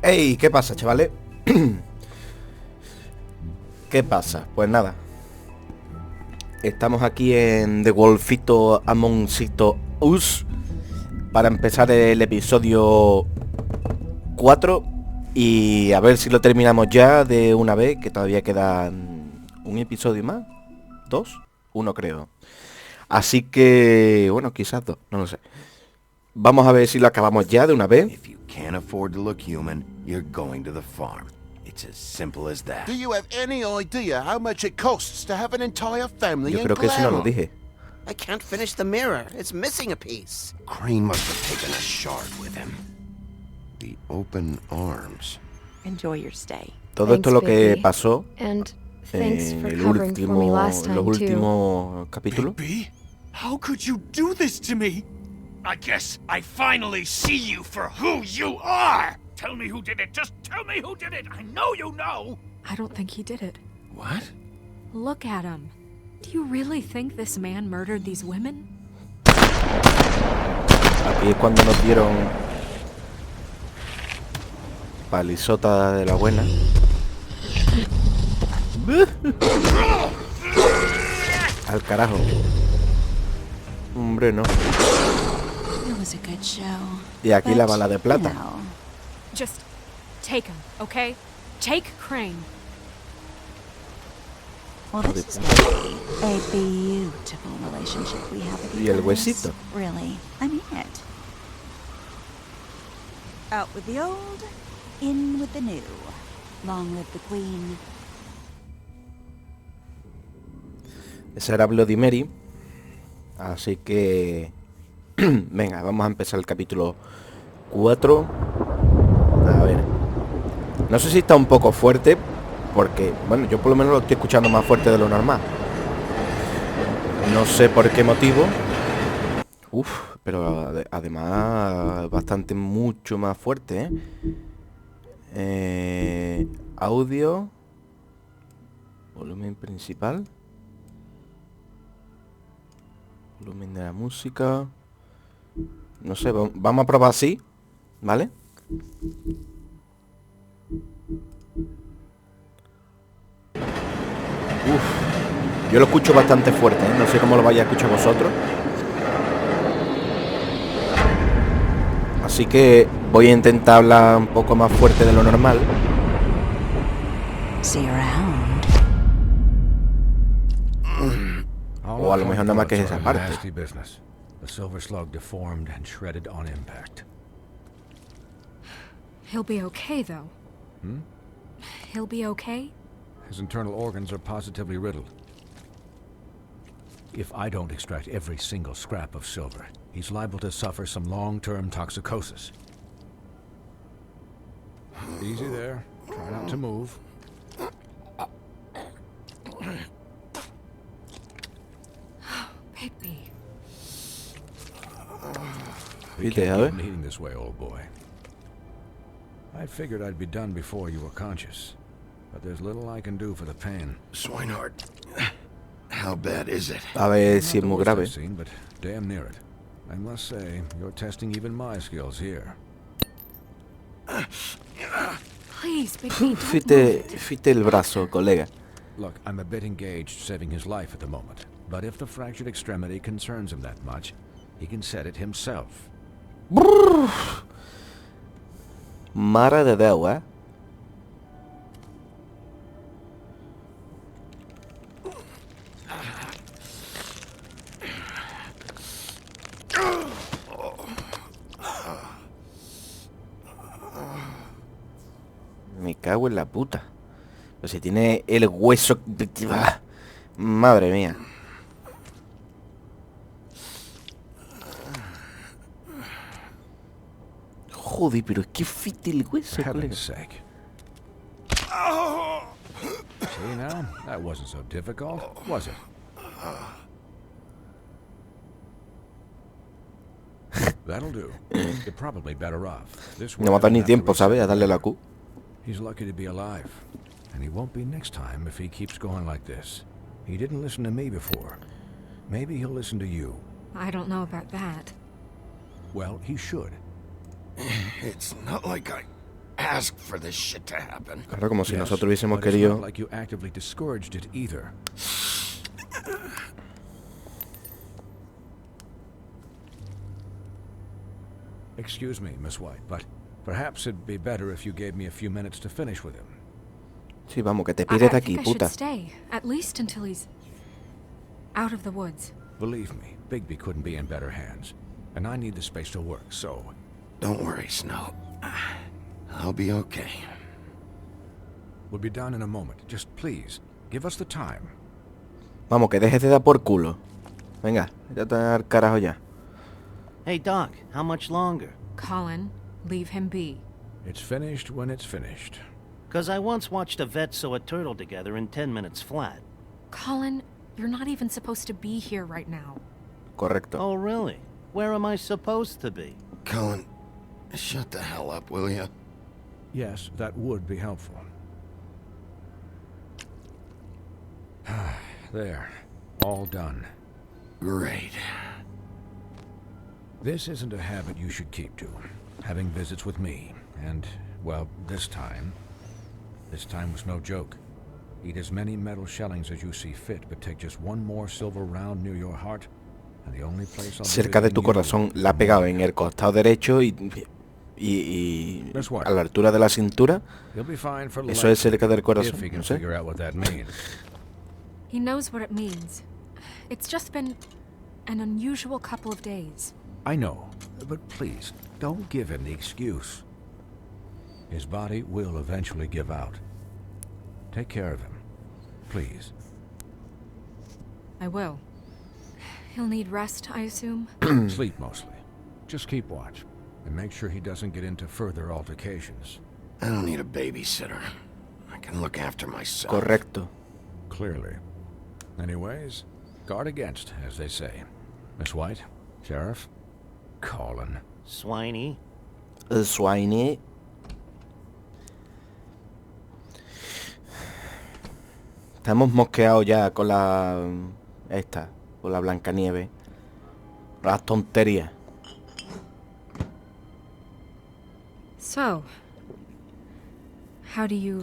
Hey, ¿qué pasa, chavales? ¿Qué pasa? Pues nada. Estamos aquí en The Wolfito Amoncito Us para empezar el episodio 4 y a ver si lo terminamos ya de una vez, que todavía quedan un episodio más. ¿Dos? Uno creo. Así que, bueno, quizás dos, no lo sé. Vamos a ver si lo acabamos ya de una vez. If you can't afford to look human, you're going to the farm. It's as simple as that. Do you have any idea how much it costs to have an entire family Yo in creo que eso no lo Claremont? dije. I can't finish the mirror. It's missing a piece. Crane must have taken a shard with him. The open arms. Enjoy your stay. Todo esto es lo que pasó And en thanks for el covering for me last time los too. últimos capítulos. B? How could you do this to me? I guess I finally see you for who you are! Tell me who did it! Just tell me who did it! I know you know! I don't think he did it. What? Look at him. Do you really think this man murdered these women? Aquí es cuando nos dieron palizota de la buena. Al carajo. Hombre, no. It was a good show. Y aquí la But, bala de plata. you know, Just take him, okay? Take Crane. well, this is going to be a beautiful relationship we have with Y you el guys. huesito. Really, I mean it. Out with the old, in with the new. Long live the queen. Ese era Bloody Mary. Así que... venga, vamos a empezar el capítulo 4. A ver. No sé si está un poco fuerte, porque, bueno, yo por lo menos lo estoy escuchando más fuerte de lo normal. No sé por qué motivo. Uf, pero además bastante mucho más fuerte, ¿eh? Audio. Volumen principal. Volumen de la música. No sé, vamos a probar así, ¿vale? Uf, yo lo escucho bastante fuerte, ¿eh? No sé cómo lo vais a escuchar vosotros. Así que voy a intentar hablar un poco más fuerte de lo normal. See you around. O a lo mejor nada más que es esa parte. Nasty business. The silver slug deformed and shredded on impact. He'll be okay, though. He'll be okay? His internal organs are positively riddled. If I don't extract every single scrap of silver, he's liable to suffer some long-term toxicosis. Easy there. Try not to move. Bigby. You Okay, can't a keep ver. eating this way, old boy. I figured I'd be done before you were conscious, but there's little I can do for the pain. Swinehart. How bad is it? A ver Not si es the muy worst grave. I've seen, but damn near it. I must say, you're testing even my skills here. Please, Bigby, don't Fite el brazo, colega. Look, I'm a bit engaged saving his life at the moment, but if the fractured extremity concerns him that much, he can set it himself. Mare de Déu, ¿eh? Me cago en la puta. Pero si tiene el hueso... Madre mía. Joder, pero es que fite el hueso, For colega. heaven's sake. See now? That wasn't so difficult, was it? That'll do. You're probably better off. This way No I mata don't ni have to tiempo, ¿sabes? A reset darle that. la Q. He's lucky to be alive. And he won't be next time if he keeps going like this. He didn't listen to me before. Maybe he'll listen to you. I don't know about that. Well, he should. It's not like I asked for this shit to happen. Claro, como si Yes, nosotros hubiésemos but it's querido. not like you actively discouraged it either. Excuse me, Miss White, but perhaps it'd be better if you gave me a few minutes to finish with him. Sí, vamos, que te I pires de aquí, think I should puta. stay, at least until he's out of the woods. Believe me, Bigby couldn't be in better hands, and I need the space to work, so... Don't worry, Snow. I'll be okay. We'll be down in a moment. Just please, give us the time. Vamos, que dejes de dar por culo. Venga, ya te al carajo ya. Hey, Doc, how much longer? Colin, leave him be. It's finished when it's finished. 'Cause I once watched a vet sew a turtle together in 10 minutes flat. Colin, you're not even supposed to be here right now. Correcto. Oh, really? Where am I supposed to be? Cullen, shut the hell up, will you? Yes, that would be helpful. There. All done. Great. This isn't a habit you should keep to. Having visits with me. And, well, this time was no joke. Eat as many metal shellings as you see fit, but take just one more silver round near your heart, and the only place I'll Cerca de tu corazón, la ha pegado en el costado derecho y a la altura de la cintura. He'll be fine for Eso es cerca del if corazón, he can no sé. figure out what that means. He knows what it means. It's just been an unusual couple of days. I know, but please, don't give him the excuse. His body will eventually give out. Take care of him, please. I will. He'll need rest, I assume. Sleep mostly. Just keep watch, and make sure he doesn't get into further altercations. I don't need a babysitter. I can look after myself. Correcto. Clearly. Anyways, guard against, as they say. Miss White, Sheriff, Colin. Swiney. El Swine. Estamos mosqueados ya con la... con la Blancanieve. Las tonterías. So, how do you,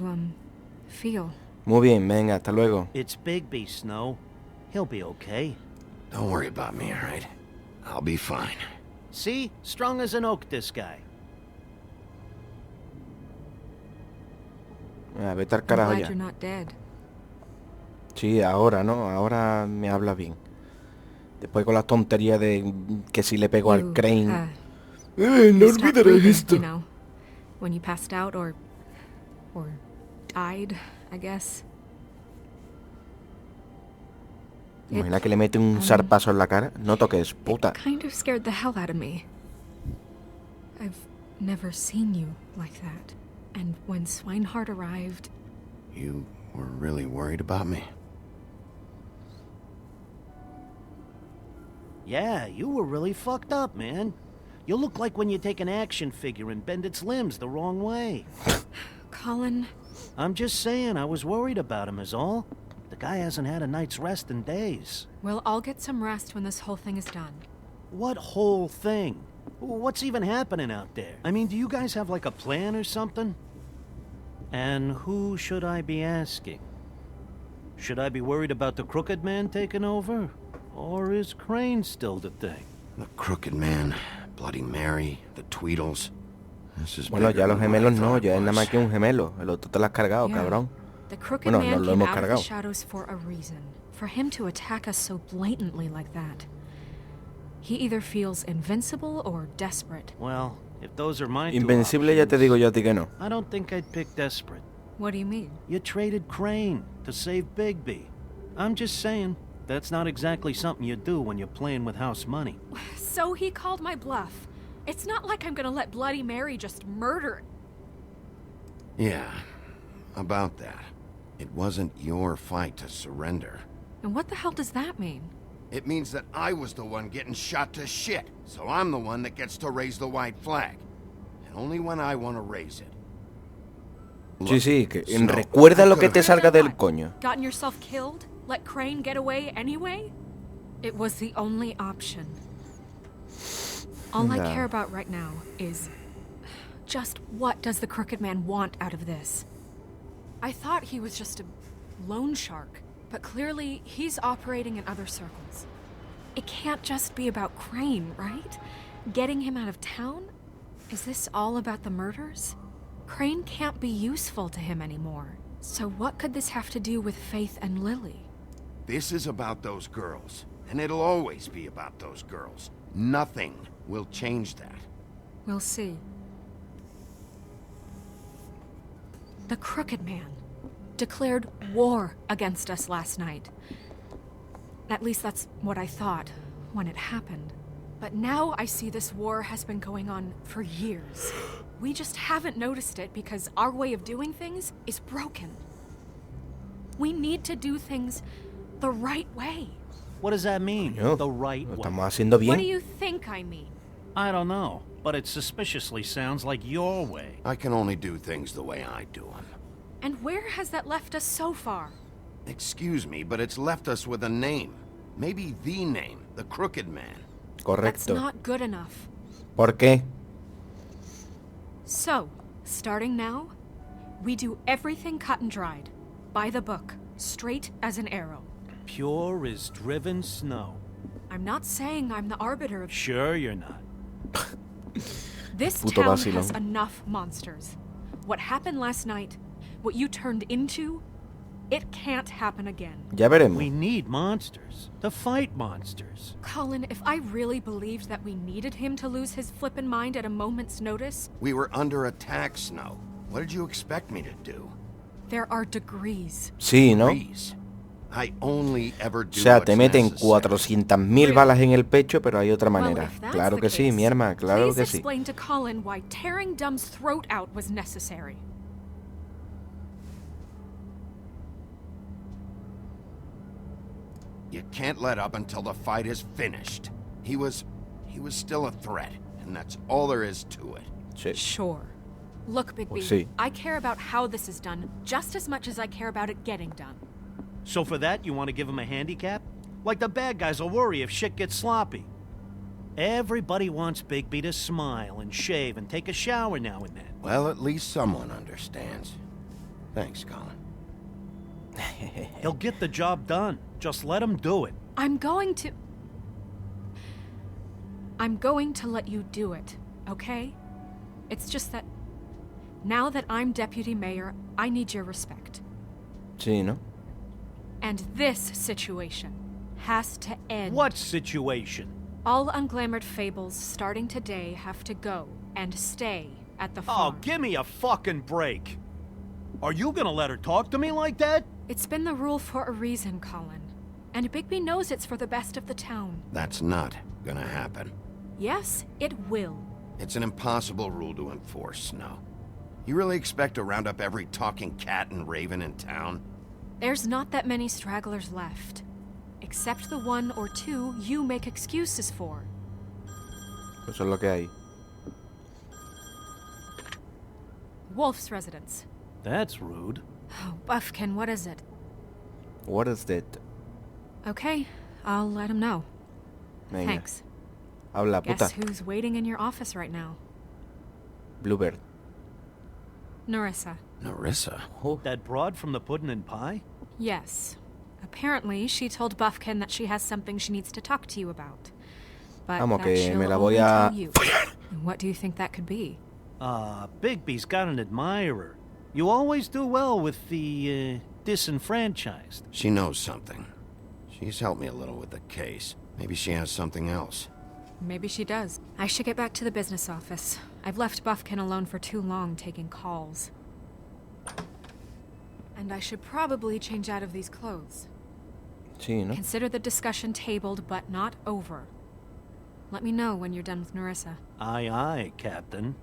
feel? Muy bien, venga, hasta luego. It's Bigby, Snow. He'll be okay. Don't worry about me, all right? I'll be fine. See? Strong as an oak, this guy. Vete al I'm carajo glad ya. you're not dead. Sí, ahora, ¿no? Ahora me habla bien. Después con las tonterías de que si le pego al crane. No You stopped olvidaré breathing, esto. you know, when you passed out or died, I guess. Imagina que le mete un zarpazo en la cara. No toques, puta. It kind of scared the hell out of me. I've never seen you like that. And when Swinehart arrived... You were really worried about me? Yeah, you were really fucked up, man. You look like when you take an action figure and bend its limbs the wrong way. Colin... I'm just saying, I was worried about him is all. The guy hasn't had a night's rest in days. We'll all get some rest when this whole thing is done. What whole thing? What's even happening out there? I mean, do you guys have like a plan or something? And who should I be asking? Should I be worried about the Crooked Man taking over? Or is Crane still the thing? The Crooked Man, Bloody Mary, the Tweedles. This is Bueno, bigger ya los than what I gemelos no, thought it ya es nada más was. que un gemelo. El otro te lo has cargado, Yeah. cabrón. The Crooked Bueno, Man nos lo came hemos out of the cargado. shadows for a reason. For him to attack us so blatantly like that. He either feels invincible or desperate. Well, if those are my two Invencible ya te options, digo yo a ti que no. I don't think I'd pick desperate. What do you mean? You traded Crane to save Bigby. I'm just saying, that's not exactly something you do when you're playing with house money. So he called my bluff. It's not like I'm gonna let Bloody Mary just murder... Yeah, about that. It wasn't your fight to surrender. And what the hell does that mean? It means that I was the one getting shot to shit. So I'm the one that gets to raise the white flag. And only when I want to raise it. Sí, sí, que Snow, recuerda I lo que te could've- salga del What? coño. Gotten yourself killed? Let Crane get away anyway? It was the only option. All I Yeah. care about right now is just what does the Crooked Man want out of this? I thought he was just a loan shark, but clearly he's operating in other circles. It can't just be about Crane, right? Getting him out of town? Is this all about the murders? Crane can't be useful to him anymore. So what could this have to do with Faith and Lily? This is about those girls, and it'll always be about those girls. Nothing will change that. We'll see. The Crooked Man declared war against us last night. At least that's what I thought when it happened. But now I see this war has been going on for years. We just haven't noticed it because our way of doing things is broken. We need to do things the right way. What does that mean? Coño, The right lo way. estamos haciendo What do bien. you think I mean? I don't know, but it suspiciously sounds like your way. I can only do things the way I do them. And where has that left us so far? Excuse me, but it's left us with a name. Maybe the name, the Crooked Man. That's Correcto. not good enough. ¿Por qué? So, starting now, we do everything cut and dried. By the book. Straight as an arrow. Pure as driven snow. I'm not saying I'm the arbiter of... Sure you're not. This Puto town vacilón. has enough monsters. What happened last night, what you turned into, it can't happen again. Ya veremos. We need monsters. To fight monsters. Colin, if I really believed that we needed him to lose his flippin' mind at a moment's notice, We were under attack, Snow. What did you expect me to do? there are degrees. Sí, ¿no? Freeze. I only ever O do sea, what's te meten necessary. 400.000 balas en el pecho, pero hay otra Well, manera. if that's Claro the que sí, case, mi hermana, claro please que sí. explain to Colin why tearing Dumb's throat out was necessary. You can't let up until the fight is finished. He was still a threat, and that's all there is to it. Sí. Sure. Look, Bigby, Well, sí. I care about how this is done just as much as I care about it getting done. So for that, you want to give him a handicap? Like the bad guys will worry if shit gets sloppy. Everybody wants Bigby to smile and shave and take a shower now and then. Well, at least someone understands. Thanks, Colin. He'll get the job done. Just let him do it. I'm going to let you do it, okay? It's just that now that I'm deputy mayor, I need your respect. Sí, ¿no? And this situation has to end. What situation? All unglamored fables starting today have to go and stay at the Oh, farm. give me a fucking break. Are you gonna let her talk to me like that? It's been the rule for a reason, Colin. And Bigby knows it's for the best of the town. That's not gonna happen. Yes, it will. It's an impossible rule to enforce, Snow. You really expect to round up every talking cat and raven in town? There's not that many stragglers left. Except the one or two you make excuses for. Eso es lo que hay. Wolf's residence. That's rude. Oh, Buffkin, what is it? What is that? Okay, I'll let him know. Venga, Thanks. habla, puta. Guess who's waiting in your office right now? Bluebird. Narissa. Narissa? Oh, That broad from the puddin' and pie? Yes. Apparently, she told Buffkin that she has something she needs to talk to you about. But Vamos, that que she'll me la only voy a tell you. And what do you think that could be? Bigby's got an admirer. You always do well with the, disenfranchised. She knows something. She's helped me a little with the case. Maybe she has something else. Maybe she does. I should get back to the business office. I've left Buffkin alone for too long taking calls. And I should probably change out of these clothes. sí, ¿no? Consider the discussion tabled but not over. Let me know when you're done with Narissa. Aye, aye, Captain.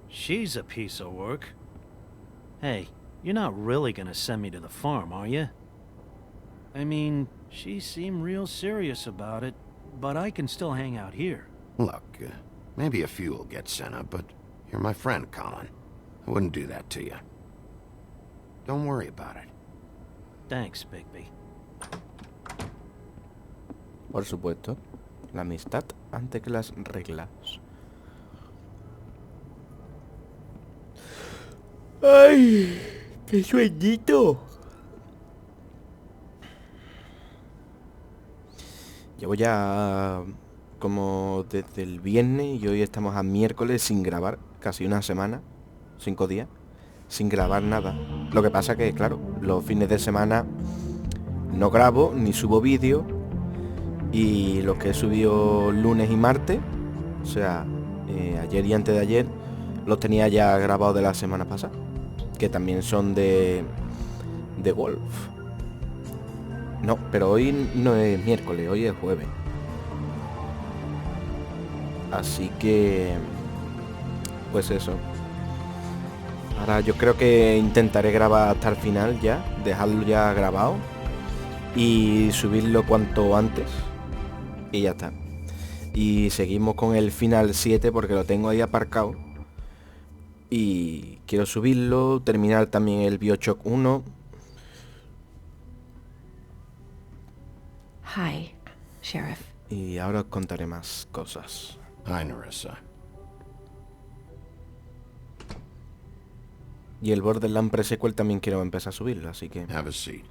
She's a piece of work. Hey, you're not really gonna send me to the farm, are you? I mean, she seemed real serious about it, but I can still hang out here. Look, maybe a few will get sent up, but you're my friend, Colin. I wouldn't do that to you. Don't worry about it. Thanks, Bigby. Por supuesto. La amistad antes que las reglas. ¡Ay! ¡Qué sueñito! Llevo ya como desde el viernes y hoy estamos a miércoles sin grabar, casi una semana, 5 días, sin grabar nada. Lo que pasa que, claro, los fines de semana no grabo ni subo vídeo y los que he subido lunes y martes, o sea, ayer y antes de ayer, los tenía ya grabados de la semana pasada, que también son de golf. No, pero hoy no es miércoles, hoy es jueves. Así que... pues eso. Ahora yo creo que intentaré grabar hasta el final ya, dejarlo ya grabado y subirlo cuanto antes. Y ya está. Y seguimos con el Final 7 porque lo tengo ahí aparcado. Y quiero subirlo, terminar también el BioShock 1. Hi, Sheriff. Y ahora os contaré más cosas. Hi, Nerissa. Y el Borderlands Pre-Sequel también quiero empezar a subirlo, así que... Have a seat.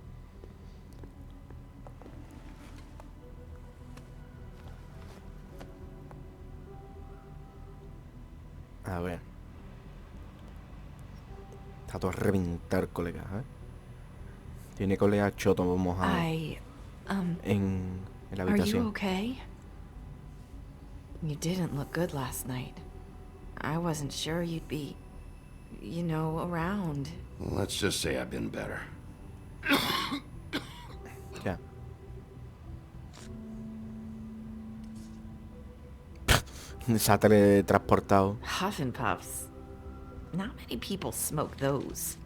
A ver. Está todo a reventar, colega, ¿eh? Tiene colega choto mojado en la Are you habitación. okay? You didn't look good last night. I wasn't sure you'd be, you know, around. Well, let's just say I've been better. Ya. Se ha teletransportado. Huff and puffs. Not many people smoke those.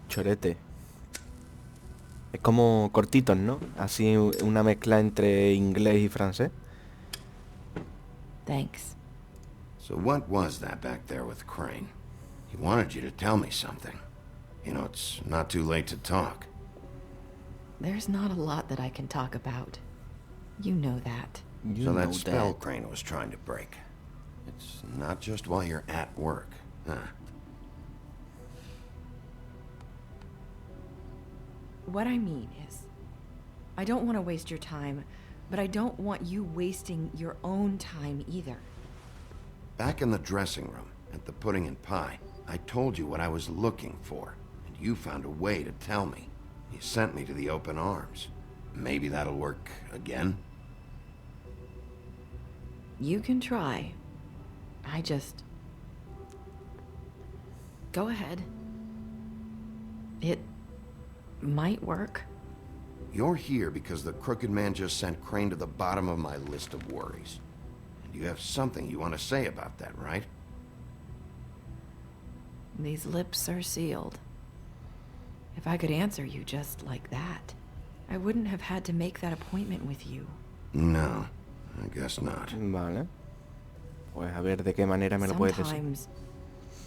Chorete. Es como cortitos, ¿no? Así una mezcla entre inglés y francés. Thanks. So what was that back there with Crane? He wanted you to tell me something. You know, it's not too late to talk. There's not a lot that I can talk about. You know that. You So know that spell that. Crane was trying to break. It's not just while you're at work, huh? What I mean is, I don't want to waste your time, but I don't want you wasting your own time either. Back in the dressing room, at the pudding and pie, I told you what I was looking for, and you found a way to tell me. You sent me to the open arms. Maybe that'll work again? You can try. I just... Go ahead. It might work. You're here because the crooked man just sent Crane to the bottom of my list of worries. And you have something you want to say about that, right? These lips are sealed. If I could answer you just like that, I wouldn't have had to make that appointment with you. No, I guess not. Vale. Pues a ver de qué manera me lo puedes decir. Sometimes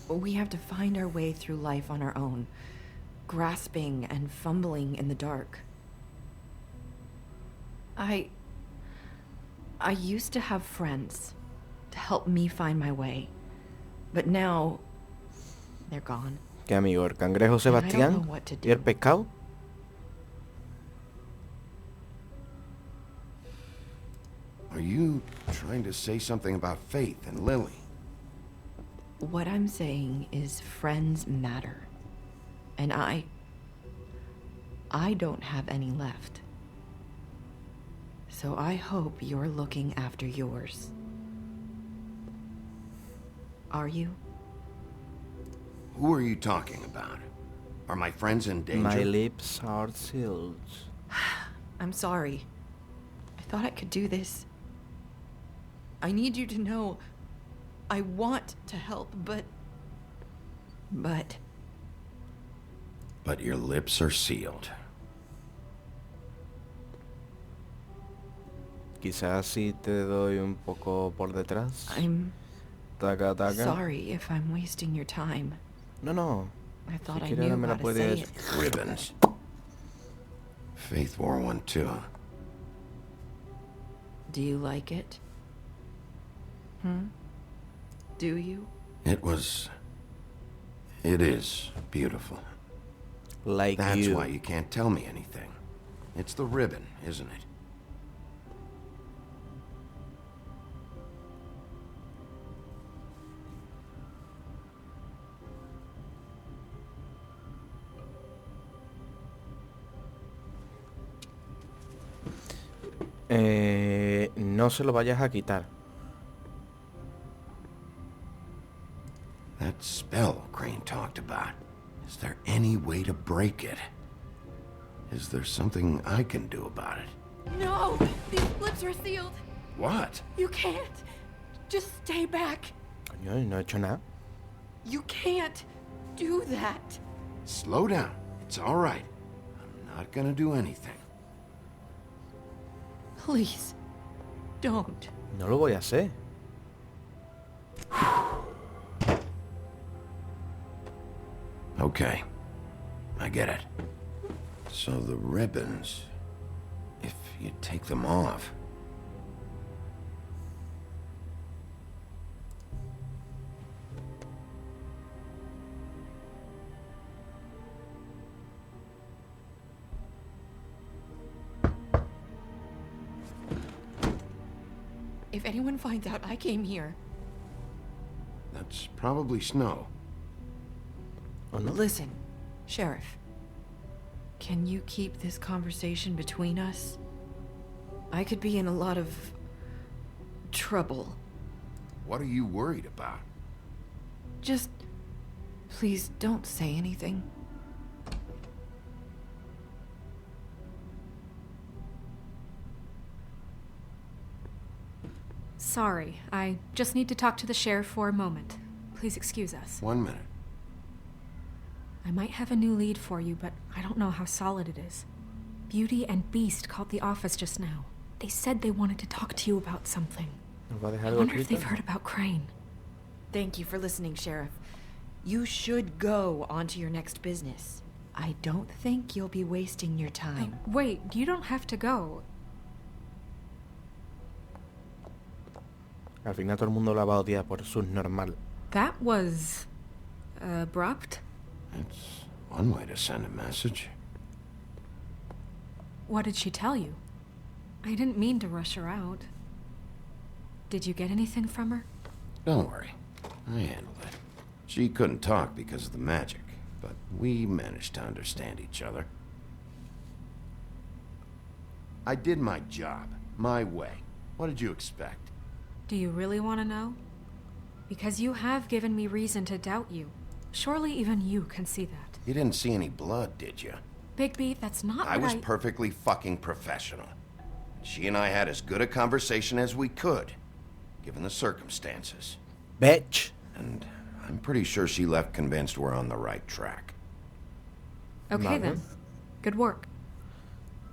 we have to find our way through life on our own, grasping and fumbling in the dark. I used to have friends to help me find my way, but now they're gone. ¿Qué amigo? ¿El cangrejo Sebastián? ¿Y el pescado? Are you trying to say something about Faith and Lily? What I'm saying is friends matter. And I don't have any left. So I hope you're looking after yours. Are you? Who are you talking about? Are my friends in danger? My lips are sealed. I'm sorry. I thought I could do this. I need you to know I want to help, but... But your lips are sealed. Quizás si te doy un poco por detrás. I'm Taca, taca. sorry if I'm wasting your time. No, no. I thought Si I quieres knew me la how to say puedes... it. Ribbons. Faith wore one too. Do you like it? Do you? It was It is beautiful. Like That's you. why you can't tell me anything. It's the ribbon, isn't it? No se lo vayas a quitar. That spell Crane talked about. Is there any way to break it? Is there something I can do about it? No! These lips are sealed. What? You can't. Just stay back. Coño, no he hecho nada. You can't do that. Slow down. It's all right. I'm not gonna do anything. Please, don't. No lo voy a hacer. Okay. I get it. So the ribbons, if you take them off. If anyone finds out I came here... That's probably snow. ¿O no? Listen, Sheriff. Can you keep this conversation between us? I could be in a lot of... trouble. What are you worried about? Just... please don't say anything. Sorry, I just need to talk to the sheriff for a moment. Please excuse us. 1 minute. I might have a new lead for you, but I don't know how solid it is. Beauty and Beast called the office just now. They said they wanted to talk to you about something. ¿Nos va a dejar I algo wonder if escrito? they've heard about Crane. Thank you for listening, Sheriff. You should go on to your next business. I don't think you'll be wasting your time. Wait, you don't have to go. Al final todo el mundo la va a odiar por subnormal. That was... abrupt? It's one way to send a message. What did she tell you? I didn't mean to rush her out. Did you get anything from her? Don't worry. I handled it. She couldn't talk because of the magic, but we managed to understand each other. I did my job, my way. What did you expect? Do you really want to know? Because you have given me reason to doubt you. Surely even you can see that. You didn't see any blood, did you? Bigby, that's not I what was perfectly fucking professional. She and I had as good a conversation as we could, given the circumstances. Bitch. And I'm pretty sure she left convinced we're on the right track. Okay Vale. then. Good work.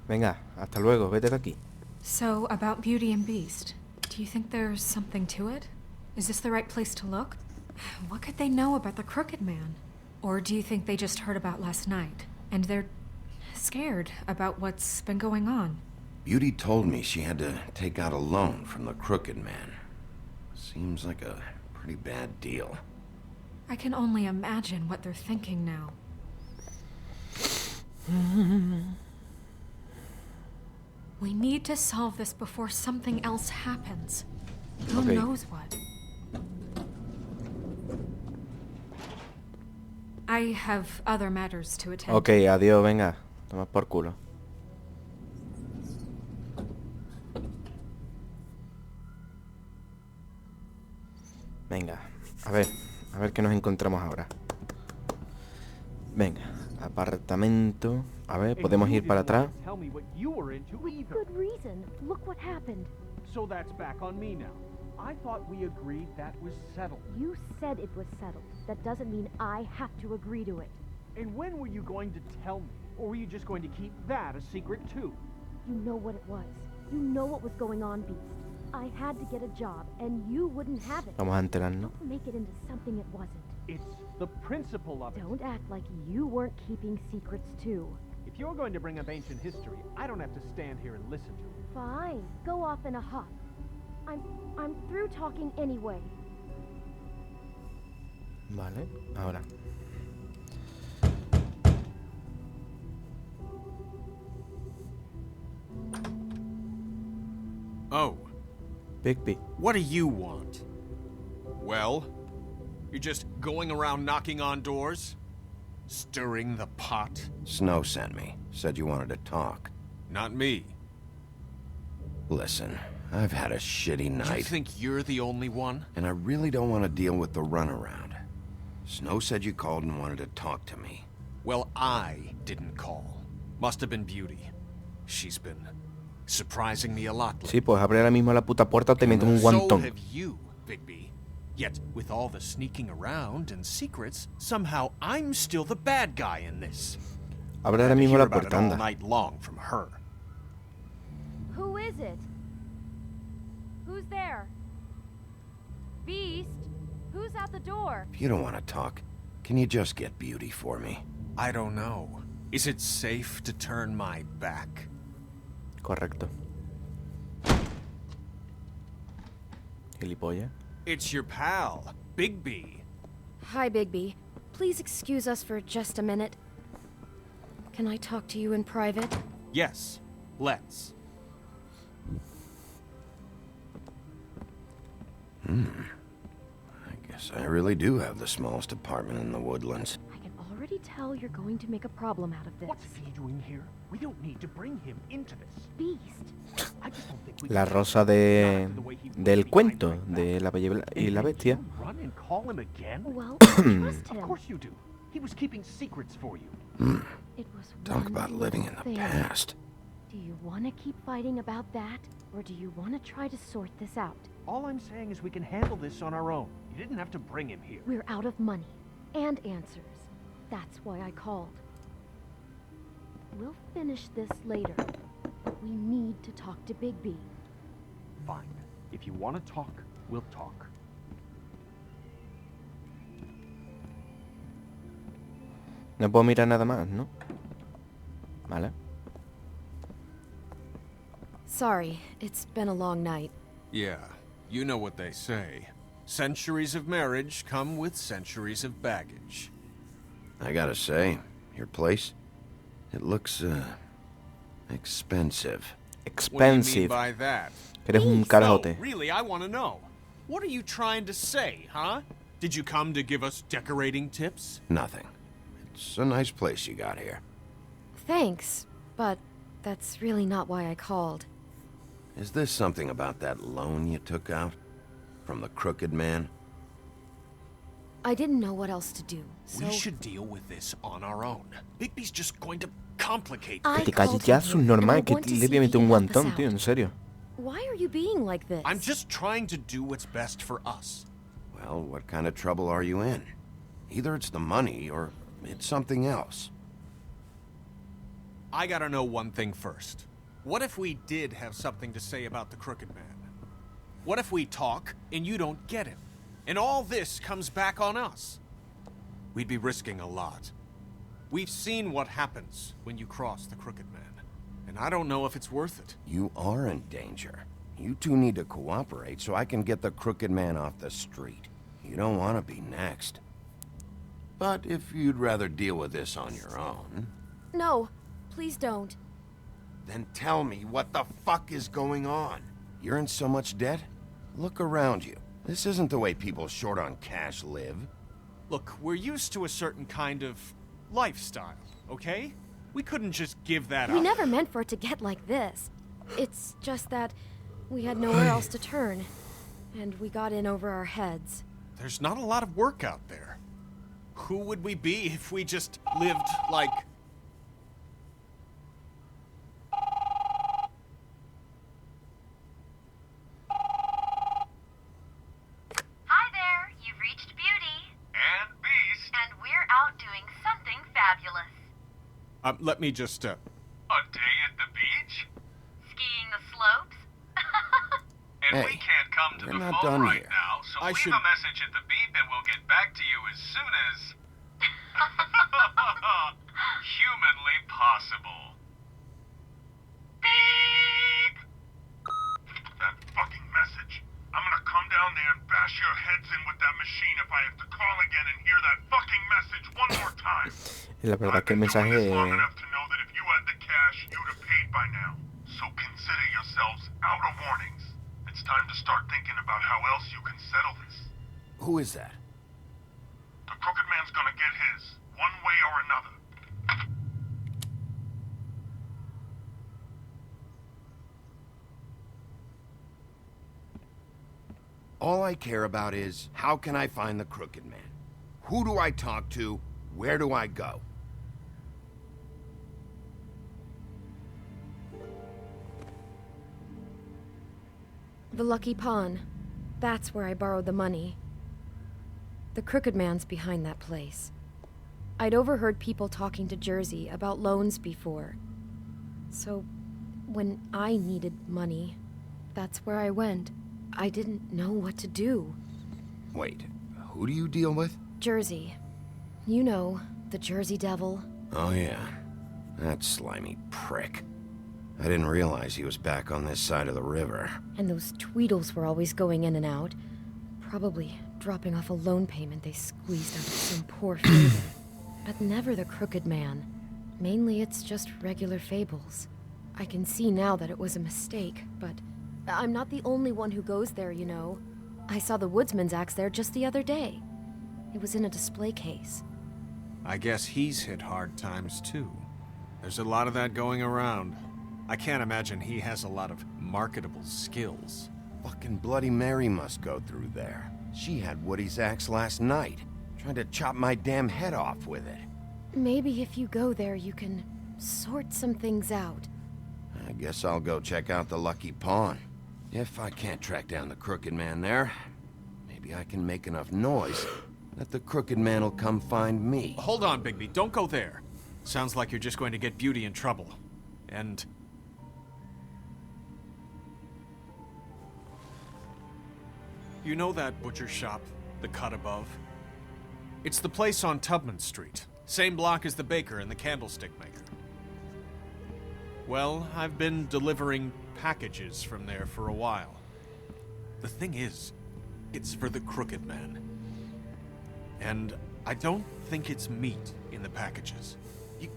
Venga, hasta luego, vete de aquí. So, about Beauty and Beast, do you think there's something to it? Is this the right place to look? What could they know about the Crooked Man? Or do you think they just heard about last night, and they're scared about what's been going on? Beauty told me she had to take out a loan from the Crooked Man. Seems like a pretty bad deal. I can only imagine what they're thinking now. We need to solve this before something else happens. Who Okay. knows what? I have other matters to attend Ok, adiós, venga. Toma por culo. Venga, a ver qué nos encontramos ahora. Venga, apartamento. A ver, podemos ir para atrás. Tell me what you were into either. Good reason. Look what happened. So that's back on me now. I thought we agreed that was settled. You said it was settled. That doesn't mean I have to agree to it. And when were you going to tell me? Or were you just going to keep that a secret too? You know what it was. You know what was going on, Beast. I had to get a job, and you wouldn't have it. Vamos a enterarnos. Don't make it into something it wasn't. It's the principle of it. Don't act like you weren't keeping secrets too. If you're going to bring up ancient history, I don't have to stand here and listen to it. Fine. Go off in a huff. I'm through talking anyway. Vale, ahora. Oh. Bigby. What do you want? Well, you're just going around knocking on doors? Stirring the pot? Snow sent me. Said you wanted to talk. Not me. Listen, I've had a shitty night. You think you're the only one? And I really don't want to deal with the runaround. Snow said you called and wanted to talk to me. Well, I didn't call. Must have been Beauty. She's been surprising me a lot lately. Sí, pues abre ahora mismo la puta puerta o te meto un So guantón. have you, Bigby. Yet, with all the sneaking around and secrets, somehow I'm still the bad guy in this. Abre ahora mismo la puerta, all anda. night long from her. Who is it? Who's there? Beast? Who's at the door? If you don't want to talk, can you just get Beauty for me? I don't know. Is it safe to turn my back? Correcto. Gilipollas. It's your pal, Bigby. Hi, Bigby. Please excuse us for just a minute. Can I talk to you in private? Yes, let's. I guess I really do have the smallest apartment in the woodlands. I can already tell you're going to make a problem out of this. What's he doing here? We don't need to bring him into this. Beast. I just don't think we La can rosa del cuento de la Bella y la Bestia. run and call him again? Well, trust Of him. course you do. He was keeping secrets for you. It was Talk one about little living in the thing. past. Do you want to keep fighting about that, or do you want to try to sort this out? All I'm saying is we can handle this on our own. You didn't have to bring him here. We're out of money and answers. That's why I called. We'll finish this later, but we need to talk to Bigby. Fine. If you want to talk, we'll talk. No puedo mirar nada más, ¿no? Vale. Sorry, it's been a long night. Yeah, you know what they say. Centuries of marriage come with centuries of baggage. I gotta say, your place, it looks, expensive. What do you mean Expensive. by that? Que eres un No, carajote. really, I want to know. What are you trying to say, huh? Did you come to give us decorating tips? Nothing. It's a nice place you got here. Thanks, but that's really not why I called. Is this something about that loan you took out? From the crooked man? I didn't know what else to do, so... We should deal with this on our own. Bigby's just going to complicate I Que te called calles ya, him es here, un normal, and I que want to le see voy a if meter he un can help us guantón, tío, out. en serio. Why are you being like this? I'm just trying to do what's best for us. Well, what kind of trouble are you in? Either it's the money or it's something else. I gotta know one thing first. What if we did have something to say about the Crooked Man? What if we talk and you don't get him? And all this comes back on us? We'd be risking a lot. We've seen what happens when you cross the Crooked Man, and I don't know if it's worth it. You are in danger. You two need to cooperate so I can get the crooked man off the street. You don't want to be next. But if you'd rather deal with this on your own... No, please don't. Then tell me what the fuck is going on. You're in so much debt? Look around you. This isn't the way people short on cash live. Look, we're used to a certain kind of lifestyle, okay? We couldn't just give that We up. never meant for it to get like this. It's just that we had nowhere else to turn, and we got in over our heads. There's not a lot of work out there. Who would we be if we just lived like... Hi there, you've reached Beauty. And Beast. And we're out doing something fabulous. Let me just, A day at the beach? Skiing the slopes? And Hey, we can't come to we're the not phone done right here. now, so I leave should- a message at the beep and we'll get back to you as soon as... humanly possible. Beep! That fucking message. I'm gonna come down there and bash your heads in with that machine if I have to call again and hear that fucking message one more time. Y la verdad que el Doing this long mensaje... enough to know that if you had the cash, you'd have paid by now. So consider yourselves out of warnings. Who is that? The Crooked Man's gonna get his, one way or another. All I care about is, how can I find the Crooked Man? Who do I talk to? Where do I go? The Lucky Pawn. That's where I borrowed the money. The Crooked Man's behind that place. I'd overheard people talking to Jersey about loans before. So, when I needed money, that's where I went. I didn't know what to do. Wait, who do you deal with? Jersey. You know, the Jersey Devil. Oh yeah, that slimy prick. I didn't realize he was back on this side of the river. And those Tweedles were always going in and out. Probably dropping off a loan payment they squeezed out of some poor favor. But never the Crooked Man. Mainly it's just regular fables. I can see now that it was a mistake, but I'm not the only one who goes there, you know. I saw the Woodsman's axe there just the other day. It was in a display case. I guess he's hit hard times too. There's a lot of that going around. I can't imagine he has a lot of marketable skills. Fucking Bloody Mary must go through there. She had Woody's axe last night. Tried to chop my damn head off with it. Maybe if you go there, you can sort some things out. I guess I'll go check out the Lucky Pawn. If I can't track down the Crooked Man there, maybe I can make enough noise that the Crooked Man will come find me. Hold on, Bigby. Don't go there. Sounds like you're just going to get Beauty in trouble. And... you know that butcher shop, the cut above? It's the place on Tubman Street. Same block as the baker and the candlestick maker. Well, I've been delivering packages from there for a while. The thing is, it's for the Crooked Man. And I don't think it's meat in the packages.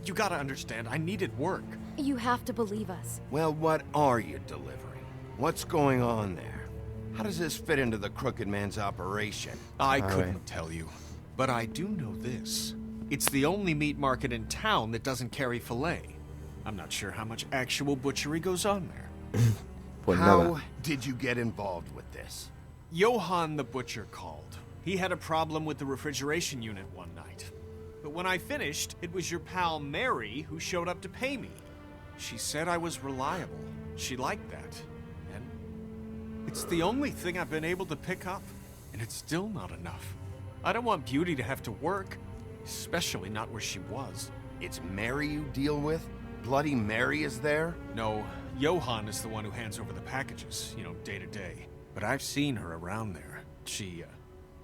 You gotta understand, I needed work. You have to believe us. Well, what are you delivering? What's going on there? How does this fit into the Crooked Man's operation? I couldn't tell you, but I do know this. It's the only meat market in town that doesn't carry filet. I'm not sure how much actual butchery goes on there. How did you get involved with this? Johann the butcher called. He had a problem with the refrigeration unit one night. But when I finished, it was your pal Mary who showed up to pay me. She said I was reliable. She liked that. And it's the only thing I've been able to pick up. And it's still not enough. I don't want Beauty to have to work, especially not where she was. It's Mary you deal with? Bloody Mary is there? No, Johann is the one who hands over the packages, you know, day to day. But I've seen her around there. She,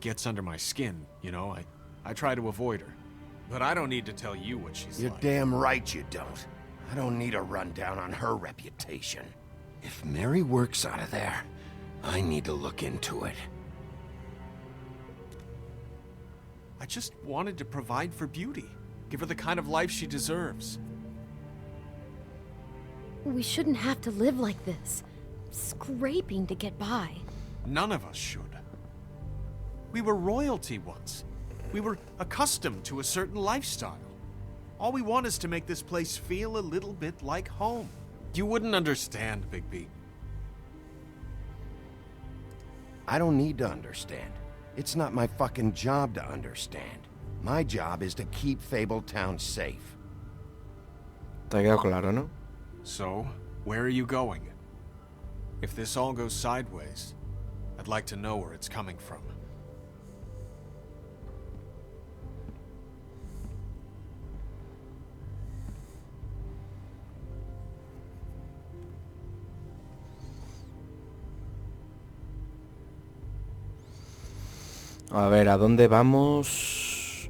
gets under my skin, you know? I try to avoid her. But I don't need to tell you what she's You're like. damn right you don't. I don't need a rundown on her reputation. If Mary works out of there, I need to look into it. I just wanted to provide for Beauty. Give her the kind of life she deserves. We shouldn't have to live like this. Scraping to get by. None of us should. We were royalty once. We were accustomed to a certain lifestyle. All we want is to make this place feel a little bit like home. You wouldn't understand, Bigby. I don't need to understand. It's not my fucking job to understand. My job is to keep Fabletown safe. ¿Te ha quedado claro, no? So, where are you going? If this all goes sideways, I'd like to know where it's coming from. A ver, ¿a dónde vamos?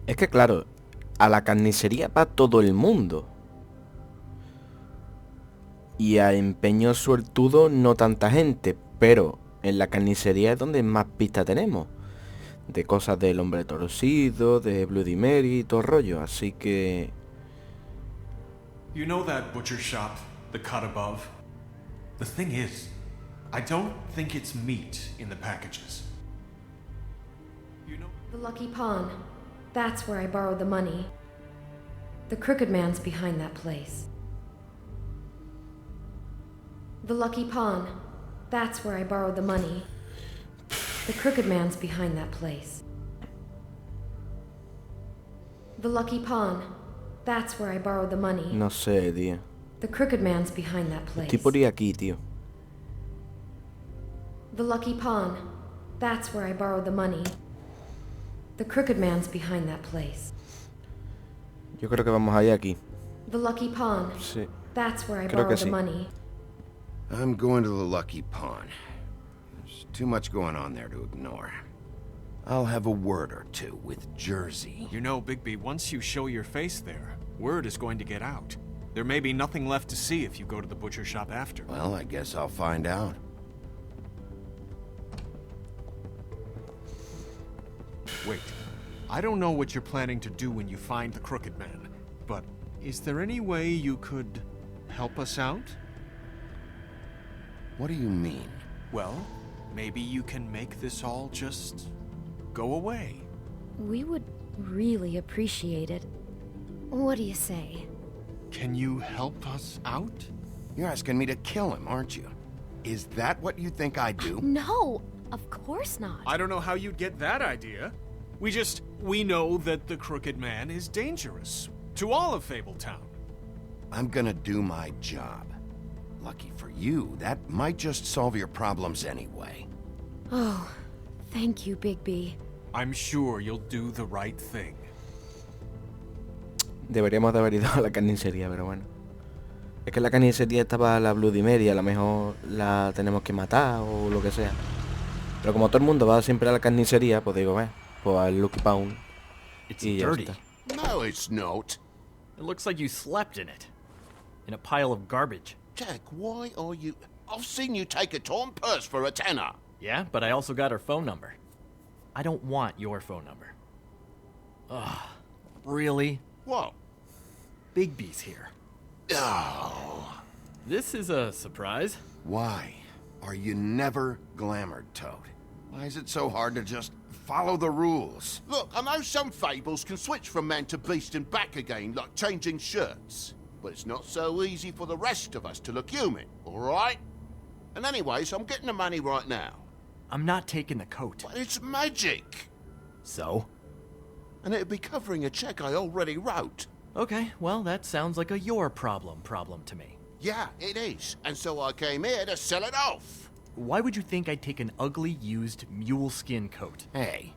Es que claro, a la carnicería va todo el mundo. Y a empeño suertudo no tanta gente, pero en la carnicería es donde más pistas tenemos. de cosas del hombre torcido, de Bloody Mary y todo rollo, así que... You know that butcher shop, the cut above? The thing is, I don't think it's meat in the packages. You know... The Lucky Pawn. That's where I borrowed the money. The Crooked Man's behind that place. The Lucky Pawn. That's where I borrowed the money. The Crooked Man's behind that place. The Lucky Pawn. That's where I borrowed the money. No sé, tío. The Crooked Man's behind that place. Estoy por ir aquí, tío. The Lucky Pawn. That's where I borrowed the money. The Crooked Man's behind that place. Yo creo que vamos allá aquí. The Lucky Pawn. Sí. That's where I Creo que borrowed the sí. money. I'm going to the Lucky Pawn. There's too much going on there to ignore. I'll have a word or two with Jersey. You know, Bigby, once you show your face there, word is going to get out. There may be nothing left to see if you go to the butcher shop after. Well, I guess I'll find out. Wait, I don't know what you're planning to do when you find the Crooked Man, but is there any way you could help us out? What do you mean? Well, maybe you can make this all just go away. We would really appreciate it. What do you say? Can you help us out? You're asking me to kill him, aren't you? Is that what you think I do? No, of course not. I don't know how you'd get that idea. We know that the Crooked Man is dangerous to all of Fabletown. I'm gonna do my job. Lucky for you, that might just solve your problems anyway. Oh, thank you, Bigby. I'm sure you'll do the right thing. Deberíamos de haber ido a la carnicería, pero bueno. Es que en la carnicería estaba la Bloody Mary, a lo mejor la tenemos que matar o lo que sea. Pero como todo el mundo va siempre a la carnicería, pues digo, pues al Lucky Pound. It's Y ya dirty. está. No, it's not. It looks like you slept in it. In a pile of garbage. Jack, why are you... I've seen you take a torn purse for a tenner. Yeah, but I also got her phone number. I don't want your phone number. Ugh. Really? What? Bigby's here. Oh. This is a surprise. Why are you never glamored, Toad? Why is it so hard to just follow the rules? Look, I know some fables can switch from man to beast and back again, like changing shirts. But it's not so easy for the rest of us to look human, alright? And anyways, I'm getting the money right now. I'm not taking the coat. But it's magic! So? And it'd be covering a check I already wrote. Okay, well, that sounds like a your problem to me. Yeah, it is. And so I came here to sell it off. Why would you think I'd take an ugly, used mule skin coat? Hey,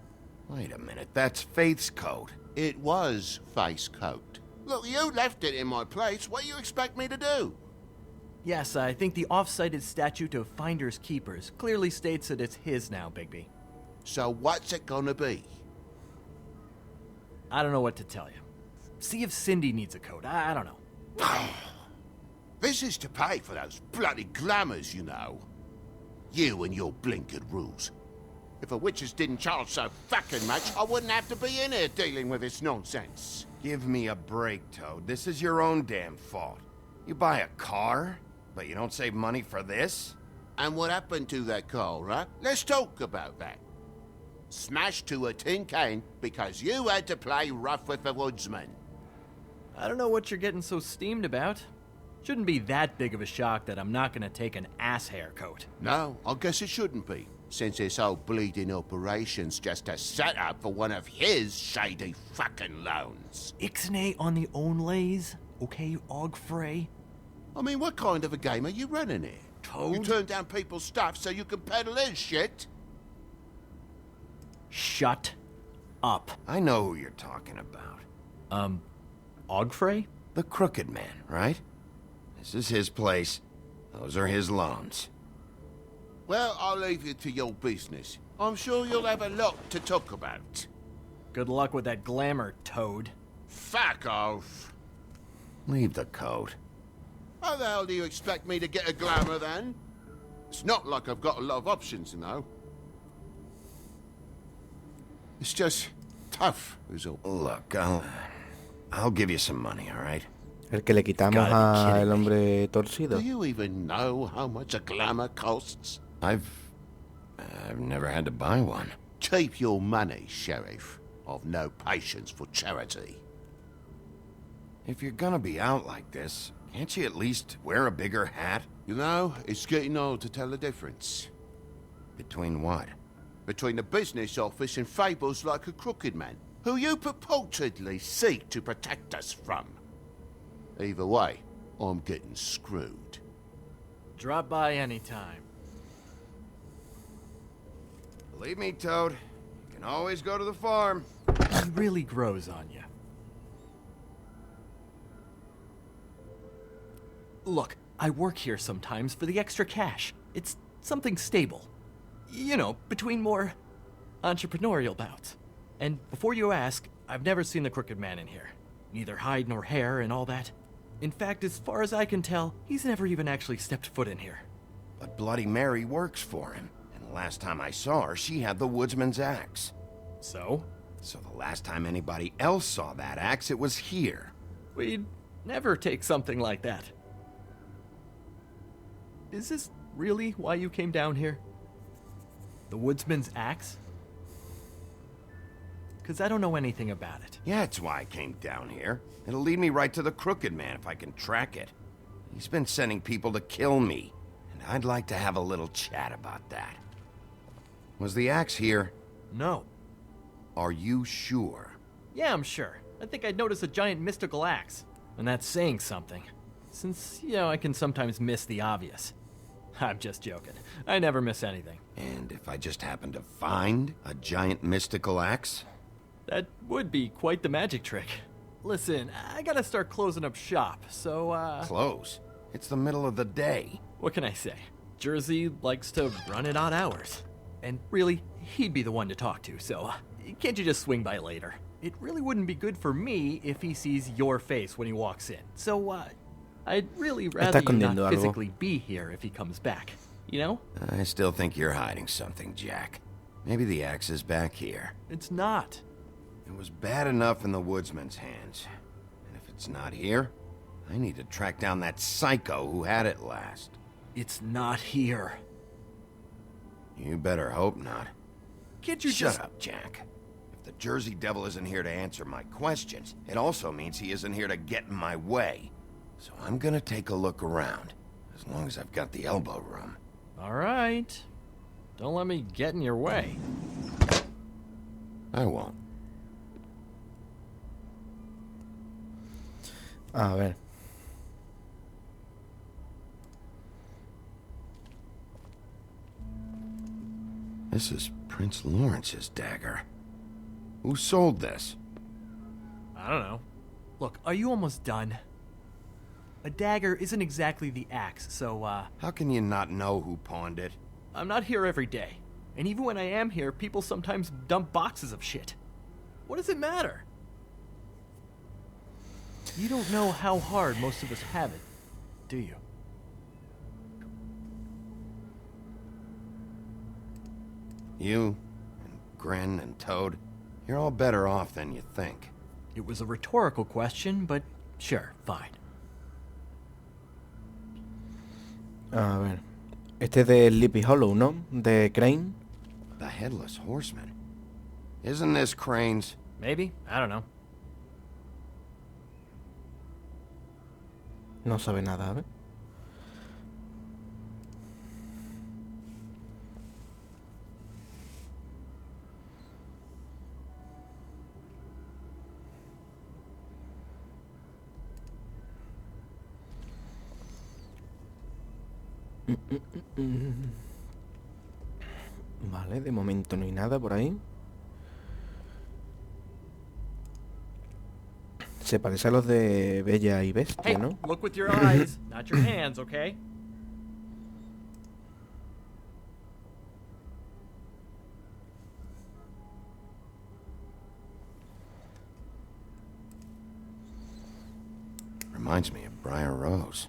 wait a minute, that's Faith's coat. It was Faith's coat. Look, you left it in my place. What do you expect me to do? Yes, I think the off-cited statute of Finders Keepers clearly states that it's his now, Bigby. So what's it gonna be? I don't know what to tell you. See if Cindy needs a coat. I don't know. This is to pay for those bloody glamours, you know. You and your blinkered rules. If the witches didn't charge so fucking much, I wouldn't have to be in here dealing with this nonsense. Give me a break, Toad. This is your own damn fault. You buy a car, but you don't save money for this? And what happened to that car, huh? Let's talk about that. Smashed to a tin can because you had to play rough with the woodsman. I don't know what you're getting so steamed about. Shouldn't be that big of a shock that I'm not gonna take an ass haircoat. No, I guess it shouldn't be, since this whole bleeding operation's just a setup for one of his shady fucking loans. Ixnay on the onlays, okay, Ogfrey? I mean, what kind of a game are you running here? Toad? You turn down people's stuff so you can peddle his shit? Shut up. I know who you're talking about. Ogfrey? The Crooked Man, right? This is his place. Those are his loans. Well, I'll leave you to your business. I'm sure you'll have a lot to talk about. Good luck with that glamour, Toad. Fuck off. Leave the coat. How the hell do you expect me to get a glamour then? It's not like I've got a lot of options, you know. It's just tough, is all. Look, I'll give you some money, all right? El que le quitamos al hombre torcido. Do you even know how much a glamour costs? I've never had to buy one. Keep your money, Sheriff. I've no patience for charity. If you're gonna be out like this, can't you at least wear a bigger hat? You know, it's getting old to tell the difference. Between what? Between the business office and fables like a crooked man, who you purportedly seek to protect us from. Either way, I'm getting screwed. Drop by anytime. Believe me, Toad, you can always go to the farm. He really grows on you. Look, I work here sometimes for the extra cash. It's something stable. You know, between more entrepreneurial bouts. And before you ask, I've never seen the Crooked Man in here. Neither hide nor hair and all that. In fact, as far as I can tell, he's never even actually stepped foot in here. But Bloody Mary works for him. And the last time I saw her, she had the woodsman's axe. So? So the last time anybody else saw that axe, it was here. We'd never take something like that. Is this really why you came down here? The woodsman's axe? Because I don't know anything about it. Yeah, it's why I came down here. It'll lead me right to the Crooked Man if I can track it. He's been sending people to kill me, and I'd like to have a little chat about that. Was the axe here? No. Are you sure? Yeah, I'm sure. I think I'd noticed a giant mystical axe. And that's saying something. Since, you know, I can sometimes miss the obvious. I'm just joking. I never miss anything. And if I just happen to find a giant mystical axe? That would be quite the magic trick. Listen, I gotta start closing up shop, so, Close? It's the middle of the day. What can I say? Jersey likes to run at odd hours. And really, he'd be the one to talk to, so can't you just swing by later? It really wouldn't be good for me if he sees your face when he walks in. So, I'd really rather you not physically be here if he comes back. You know? I still think you're hiding something, Jack. Maybe the axe is back here. It's not. It was bad enough in the woodsman's hands. And if it's not here, I need to track down that psycho who had it last. It's not here. You better hope not. Can't you Shut up, Jack. If the Jersey Devil isn't here to answer my questions, it also means he isn't here to get in my way. So I'm gonna take a look around, as long as I've got the elbow room. All right. Don't let me get in your way. I won't. A ver. This is Prince Lawrence's dagger. Who sold this? I don't know. Look, are you almost done? A dagger isn't exactly the axe, so, How can you not know who pawned it? I'm not here every day. And even when I am here, people sometimes dump boxes of shit. What does it matter? You don't know how hard most of us have it, do you? You, and Grin, and Toad, you're all better off than you think. It was a rhetorical question, but sure, fine. A ver. Este es de Sleepy Hollow, ¿no? De Crane. The Headless Horseman. Isn't this Crane's? Maybe? I don't know. No sabe nada, a ver. Vale, de momento no hay nada por ahí. Se parece a los de Bella y Bestia, Hey, ¿no? look with your eyes, not your hands, okay? Reminds me of Briar Rose.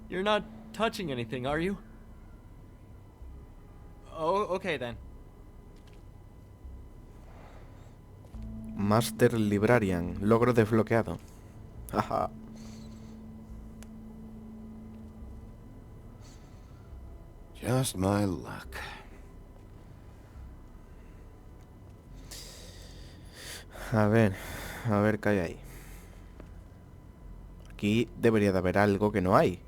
You're not touching anything, are you? Oh, okay then. Master Librarian. Logro desbloqueado. Jaja. Just my luck. A ver qué hay ahí. Aquí debería de haber algo que no hay.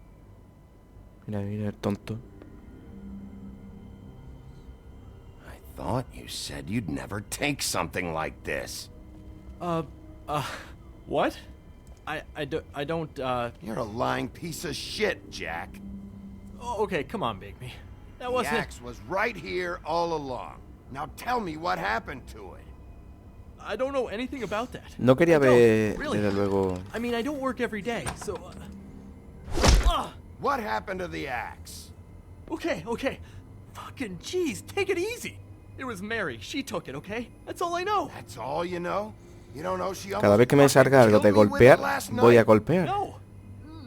Mira el tonto. I thought you said you'd never take something like this. What? I don't, You're a lying piece of shit, Jack. Oh, okay, come on, Bigby. That wasn't... The axe was right here all along. Now tell me what happened to it. I don't know anything about that. No quería ver, really. desde luego... I mean, I don't work every day, so... What happened to the axe? Okay. Fucking jeez, take it easy. It was Mary. She took it, okay? That's all I know. That's all you know? You don't know she Cada vez que me salga algo de golpear, voy a golpear.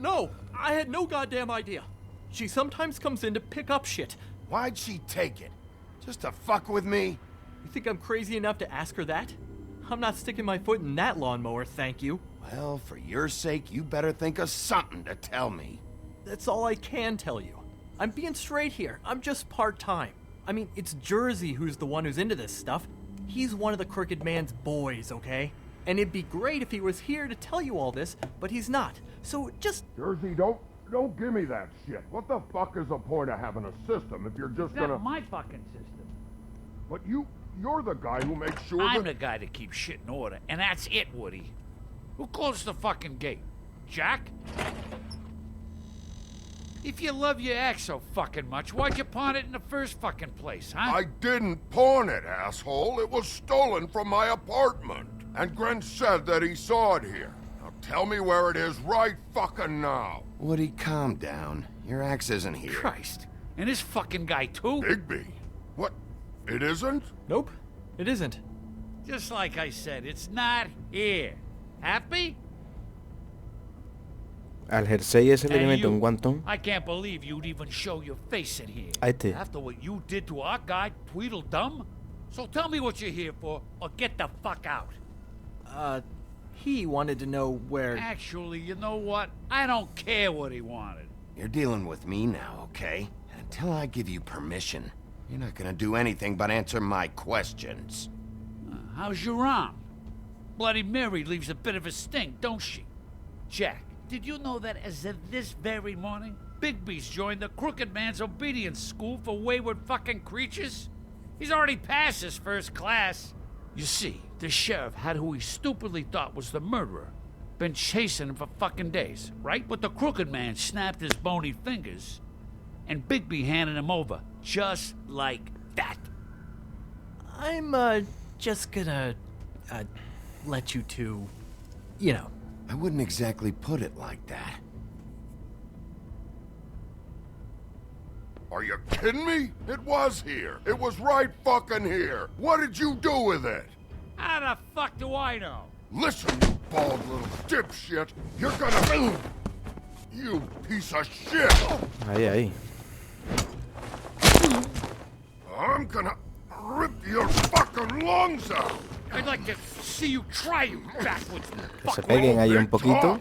No, I had no goddamn idea. She sometimes comes in to pick up shit. Why'd she take it? Just to fuck with me? You think I'm crazy enough to ask her that? I'm not sticking my foot in that lawnmower, thank you. Well, for your sake, you better think of something to tell me. That's all I can tell you. I'm being straight here. I'm just part-time. I mean, it's Jersey who's the one who's into this stuff. He's one of the Crooked Man's boys, okay? And it'd be great if he was here to tell you all this, but he's not. So just... Jersey, don't give me that shit. What the fuck is the point of having a system if you're just gonna... That's my fucking system. But you're the guy who makes sure I'm the guy that keeps shit in order, and that's it, Woody. Who closed the fucking gate? Jack? If you love your axe so fucking much, why'd you pawn it in the first fucking place, huh? I didn't pawn it, asshole. It was stolen from my apartment. And Gren said that he saw it here. Now tell me where it is right fucking now. Woody, calm down. Your axe isn't here. Christ. And this fucking guy, too? Bigby. What? It isn't? Nope, it isn't. Just like I said, it's not here. Happy? Al jersey ese le meto un guantón. I can't believe you'd even show your face in here. Ahí te. After what you did to our guy, Tweedledum? So tell me what you're here for, or get the fuck out. He wanted to know where... Actually, you know what? I don't care what he wanted. You're dealing with me now, okay? And until I give you permission, you're not gonna do anything but answer my questions. How's your arm? Bloody Mary leaves a bit of a stink, don't she? Jack, did you know that as of this very morning, Bigby's joined the Crooked Man's obedience school for wayward fucking creatures? He's already passed his first class. You see, the sheriff had who he stupidly thought was the murderer. Been chasing him for fucking days, right? But the Crooked Man snapped his bony fingers, and Bigby handed him over, just like that. I'm, just gonna, let you two, you know. I wouldn't exactly put it like that. Are you kidding me? It was here. It was right fucking here. What did you do with it? How the fuck do I know? Listen, you bald little dipshit. You're gonna... You piece of shit. Ahí. I'm gonna rip your fucking lungs out. I'd like to see you try, you backwards. Que se peguen ahí un poquito.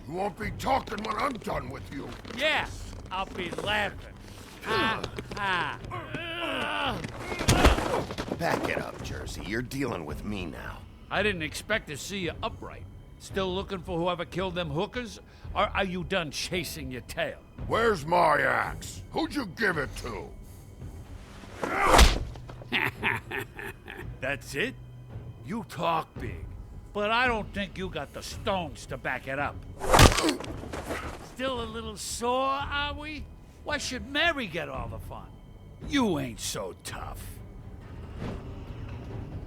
You won't be talking when I'm done with you. Yeah, I'll be laughing. Back it up, Jersey. You're dealing with me now. I didn't expect to see you upright. Still looking for whoever killed them hookers? Or are you done chasing your tail? Where's my axe? Who'd you give it to? That's it? You talk big, but I don't think you got the stones to back it up. Still a little sore, are we? Why should Mary get all the fun? You ain't so tough.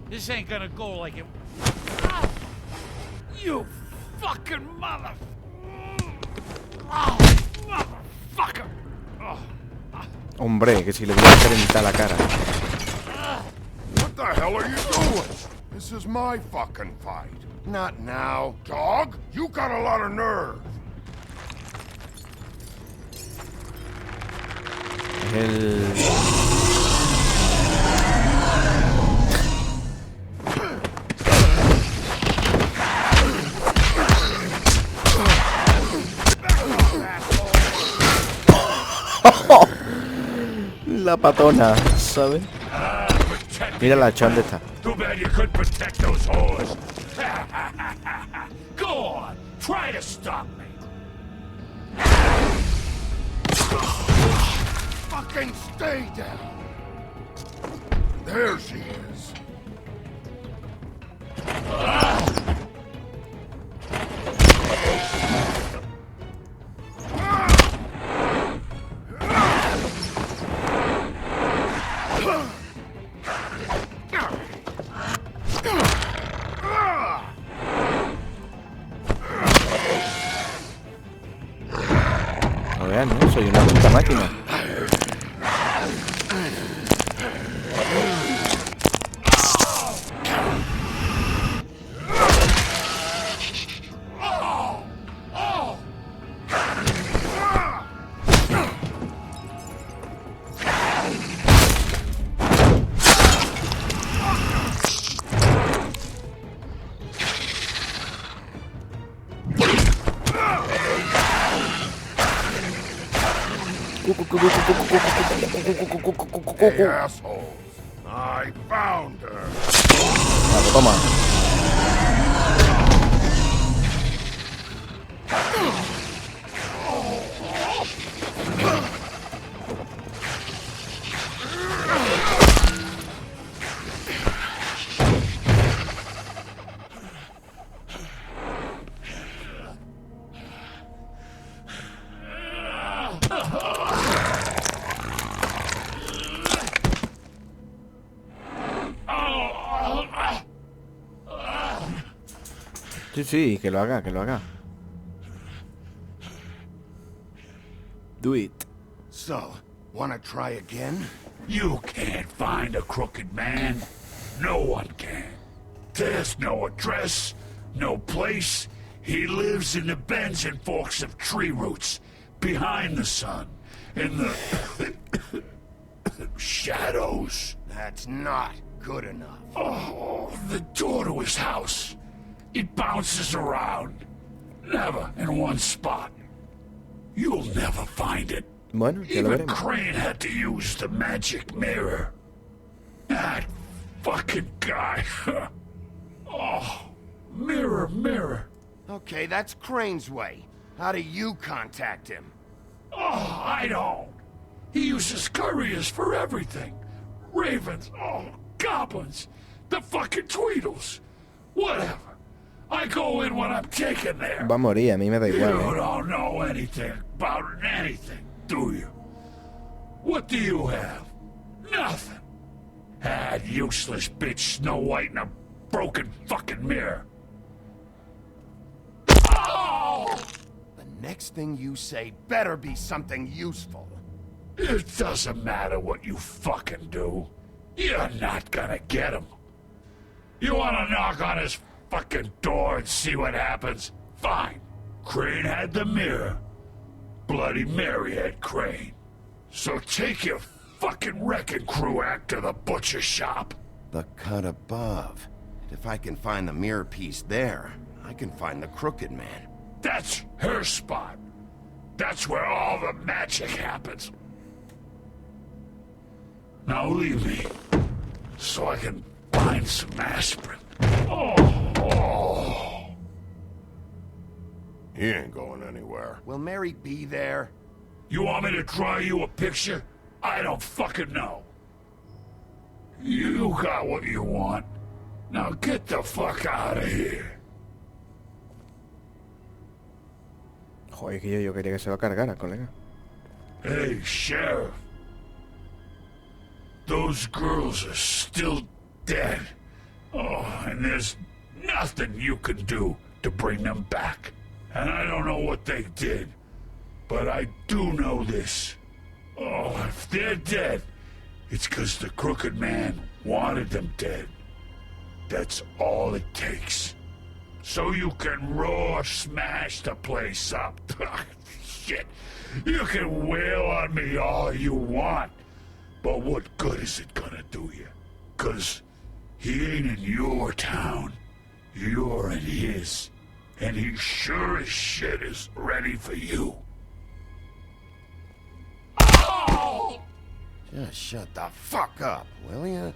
This ain't gonna go like it... Ah! You fucking mother... Oh, motherfucker! Oh. Hombre, que si le voy a calentar la cara. What the hell are you doing? This is my fucking fight. Not now. Dog, you got a lot of nerve. La patona, ¿sabes? Mira la chon de esta. Too bad you couldn't protect those whores. Go on, try to stop me. Fucking stay down. There she is. No vean, ¿no? Soy una puta máquina. Hey, assholes. I found her. Vale, toma. Sí, sí, que lo haga, que lo haga. Do it. So, wanna try again? You can't find a crooked man. No one can. There's no address, no place. He lives in the bends and forks of tree roots, behind the sun, in the shadows. That's not good enough. Oh, the door to his house. It bounces around. Never in one spot. You'll never find it. Bueno, ya lo Even veremos. Crane had to use the magic mirror. That fucking guy. Oh, mirror, mirror. Okay, that's Crane's way. How do you contact him? Oh, I don't. He uses couriers for everything. Ravens, goblins, the fucking Tweedles. Whatever. I go in when I'm taken there. Va a morir, a mí me da You igual, don't know anything about anything, do you? What do you have? Nothing. That useless bitch Snow White in a broken fucking mirror. Oh! The next thing you say better be something useful. It doesn't matter what you fucking do. You're not gonna get him. You wanna knock on his fucking door and see what happens? Fine. Crane had the mirror. Bloody Mary had Crane. So take your fucking wrecking crew act to the butcher shop. The cut above. If I can find the mirror piece there, I can find the crooked man. That's her spot. That's where all the magic happens. Now leave me, so I can find some aspirin. Oh. He ain't going anywhere. Will Mary be there? You want me to draw you a picture? I don't fucking know. You got what you want. Now get the fuck out of here. Joder, que yo quería que se lo cargara, colega. Hey, Sheriff. Those girls are still dead. Oh, and there's nothing you can do to bring them back. And I don't know what they did, but I do know this. Oh, if they're dead, it's 'cause the crooked man wanted them dead. That's all it takes. So you can roar smash the place up. Shit, you can wail on me all you want, but what good is it gonna do you? 'Cause he ain't in your town. You're in his. And he sure as shit is ready for you. Oh! Just shut the fuck up, will ya?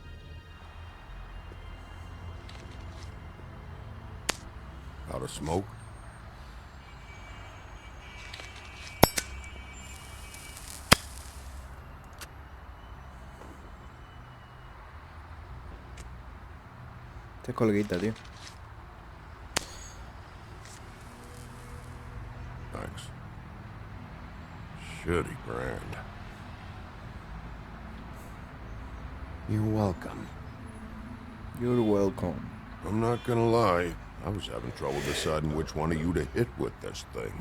Out of smoke? Este es coleguita, tío. Thanks. Shitty brand. You're welcome. You're welcome. I'm not gonna lie. I was having trouble deciding which one of you to hit with this thing.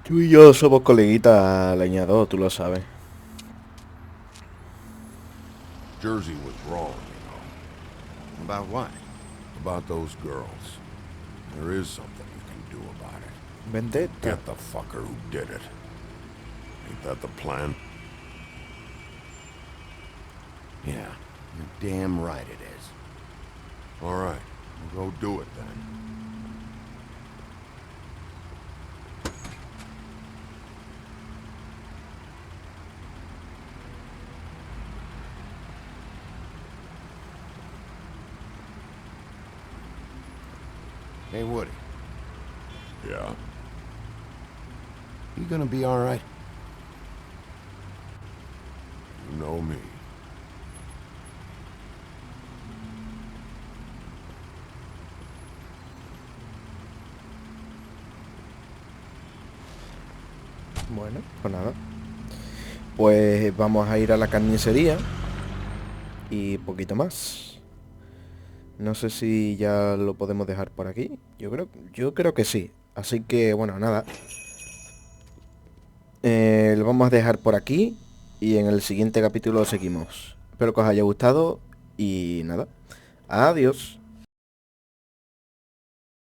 Tú y yo somos coleguitas, leñador, tú lo sabes. Jersey was wrong, you know. About what? About those girls. There is something you can do about it. Vendetta. Get the fucker who did it. Ain't that the plan? Yeah, you're damn right it is. All right, we'll go do it then. Hey, Woody. Yeah? You gonna be all right? You know me. Bueno, pues nada. Pues vamos a ir a la carnicería y poquito más. No sé si ya lo podemos dejar por aquí. Yo creo que sí. Así que bueno, nada. Lo vamos a dejar por aquí y en el siguiente capítulo seguimos. Espero que os haya gustado y nada. Adiós.